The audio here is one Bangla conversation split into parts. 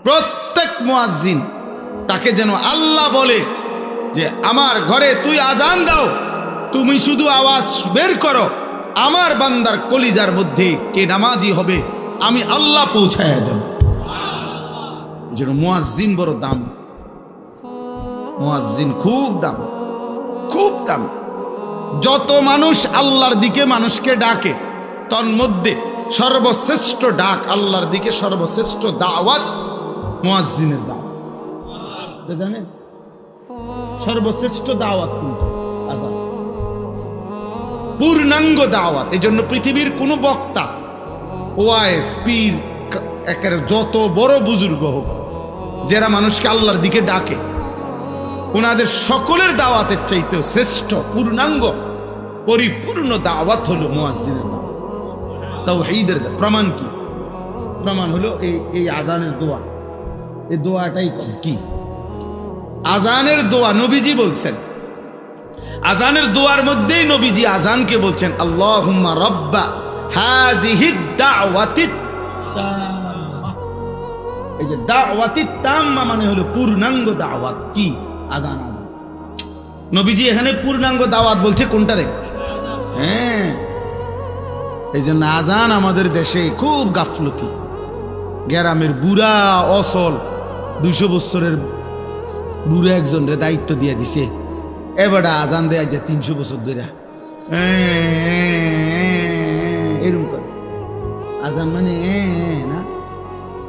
প্রত্যেক মুয়াজ্জিন তাকে যেন আল্লাহ বলে যে আমার ঘরে তুই আজান দাও, তুমি শুধু আওয়াজ বের করো, আমার বান্দার কলিজার মধ্যে কে নামাজি হবে আমি আল্লাহ পৌঁছায় দেব। এই জন্য মুয়াজ্জিন বড় দাম, মুয়াজ্জিন খুব দাম, খুব দাম। যত মানুষ আল্লাহর দিকে মানুষকে ডাকে, তন্মধ্যে সর্বশ্রেষ্ঠ ডাক আল্লাহর দিকে, সর্বশ্রেষ্ঠ দাওয়াত মুয়াজ্জিনের দাওয়াত। জানেন সর্বশ্রেষ্ঠ দাওয়াত কোনটা? আজান, পূর্ণাঙ্গ দাওয়াত। এই জন্য পৃথিবীর কোন বক্তা, ওয়াইজ, পীর, একেবারে যত বড় বুজুর্গ হোক, যারা মানুষকে আল্লাহর দিকে ডাকে, ওনাদের সকলের দাওয়াতের চাইতেও শ্রেষ্ঠ পূর্ণাঙ্গ পরিপূর্ণ দাওয়াত হলো মুয়াজ্জিনের দাওয়াত, তাওহীদের দাওয়াত। প্রমাণ কি? প্রমাণ হলো এই আজানের দোয়া। এই দোয়াটাই কি? আজানের দোয়া নবীজি বলছেন, আজানের দোয়ার মধ্যেই নবীজি আজানকে বলছেন আল্লাহুম্মা রাব্বা হাযিহিদ দাওয়াতিত তাম্মা। এই যে দাওয়াতিত তাম্মা মানে হলো পূর্ণাঙ্গ দাওয়াত। কি? আজান। আজান নবীজি এখানে পূর্ণাঙ্গ দাওয়াত বলছে কোনটারে? হ্যাঁ, এই জন্য আজান আমাদের দেশে খুব গাফলতি। গ্রামের বুড়া অসল 200 বছরের বুড়া একজনের দায়িত্ব দিয়ে দিছে, এবারে আজান দেয়া যায় 300 বছর ধরে এরকম করে। আজান মানে না,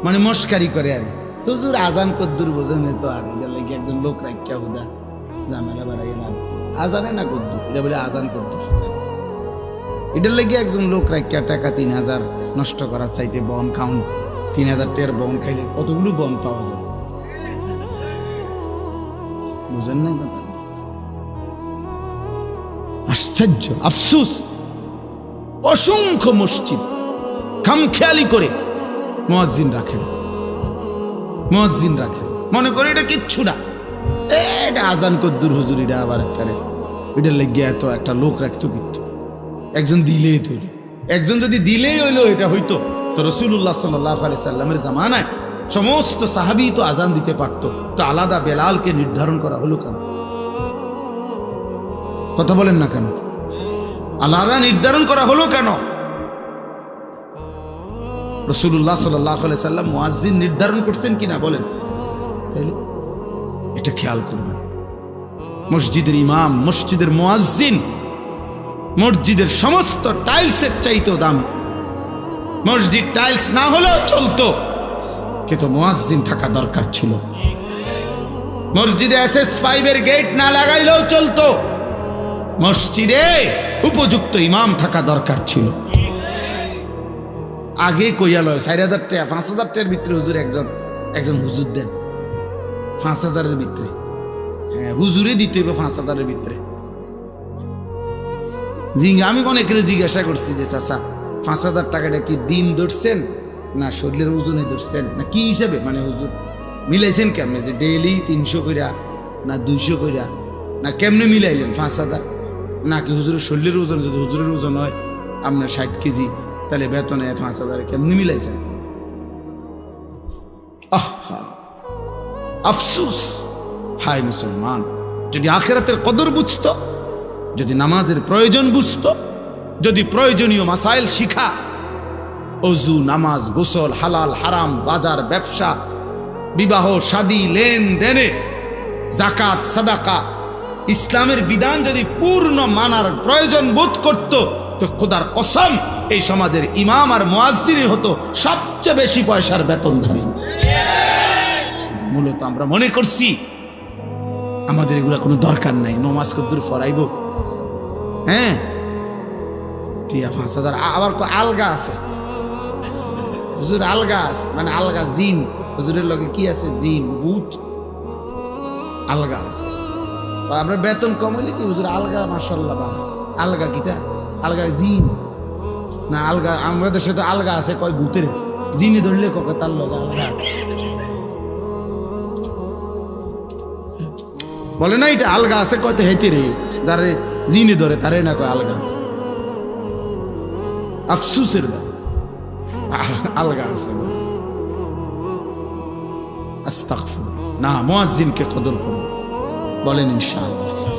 মানে মস্কারি করে। আর হুজুর আজান কদ্দুর বোঝেন তো, আর লাগে একজন লোক রাখিয়া বোধা ঝামেলা বাড়াই না, আজানে না কদ্দুর, এটা বলে আজান কদ্দুর। এটার লাগে একজন লোক রাখিয়া টাকা 3000 নষ্ট করার চাইতে বন খাউন, 3000 টাকার বন খাইলে কতগুলো বন পাওয়া যায়, বুঝেন না কথা? আশ্চর্য, আফসুস, অসংখ্য মসজিদ খামখেয়ালি করে মুয়াজ্জিন রাখেন, মুয়াজ্জিন রাখেন, মনে করে এটা কিচ্ছু না, এটা আজান কদ্দুর হুজুর, এটা আবার করে এটার লেগে এত একটা লোক রাখতো। কিন্তু একজন দিলেই তৈরি, একজন যদি দিলেই হইলো এটা হইতো, তো রাসূলুল্লাহ সাল্লাল্লাহু আলাইহি সাল্লামের জামানায় সমস্ত সাহাবী তো আজান দিতে পারত, তো আলাদা বেলালকে নির্ধারণ করা হলো কেন? কথা বলেন না কেন? আলাদা নির্ধারণ করা হলো কেন? রাসূলুল্লাহ সাল্লাল্লাহু আলাইহি সাল্লাম মুয়াজ্জিন নির্ধারণ করছেন কিনা বলেন? তাইলে এটা খেয়াল করবেন। মসজিদের ইমাম, মসজিদের মুয়াজ্জিন মসজিদের সমস্ত টাইলসের চাইতেও দামি। মসজিদ টাইলস না হলেও চলতো, কিন্তু মুয়াজ্জিন থাকা দরকার ছিল। মসজিদে SS5 এর গেট না লাগাইলেও চলতো, মসজিদে উপযুক্ত ইমাম থাকা দরকার ছিল। আগে কইয়ালয় 4000 টাকা 5000 টাকার ভিতরে হুজুর একজন হুজুর দেন, 5000-এর ভিতরে। হ্যাঁ, হুজুরে দিতে হবে 5000-এর ভিতরে। আমি অনেকের জিজ্ঞাসা করছি যে চাচা 5000 টাকাটা কি দিন ধরছেন না শরীরের ওজনে ধরছেন না কি হিসাবে, মানে হুজুর মিলাইছেন কেমনে, যে ডেইলি 300 কইরা না 200 কইরা না কেমনে মিলাইলেন 5000? নাকি হুজুরের শরীরের ওজন, যদি হুজুরের ওজন হয় আপনার 60 কেজি, তাহলে বেতনে 5000 কেমনে মিলাইছেন? আহা, আফসুস। হায় মুসলমান, যদি আখিরাতের কদর বুঝতো, যদি নামাজের প্রয়োজন বুঝতো, যদি প্রয়োজনীয় মাসাইল শিখা, ওযু, নামাজ, গোসল, হালাল হারাম, বাজার ব্যবসা, বিবাহ শাদী, লেনদেনে, যাকাত সাদাকা, ইসলামের বিধান যদি পূর্ণ মানার প্রয়োজন বোধ করত, তো খোদার কসম এই সমাজের ইমাম আর মুয়াজ্জিন হতো সবচেয়ে বেশি পয়সার বেতনধারী। মূলত আমরা মনে করছি আমাদের এগুলা কোনো দরকার নাই, নমাজ কদ্দুর ফরাইব, হ্যাঁ ঠিক আছে 5000। আবার আলগা আছে হুজুর, আলগা আছে, মানে আলগা জিন, হুজুরের লগে কি আছে, জিন ভূত আলগা আছে। আমরা বেতন কম হইলে কি হুজুর আলগা, মাশাআল্লাহ বাবা, আলগা কিতা, আলগা জিন না, আলগা আমাদের দেশে তো আলগা আছে কয় ভূতের, জিনে ধরলে কবে তার লগে আলগা বলে না, এটা আলগা আছে কয়তো হেতে রে, যারে জিনে ধরে তারে না কয় আলগা আছে। আফসুসের আলগা আছে। আস্তাগফির, না মুয়াজ্জিনকে কদর করব। বলেন ইনশাআল্লাহ।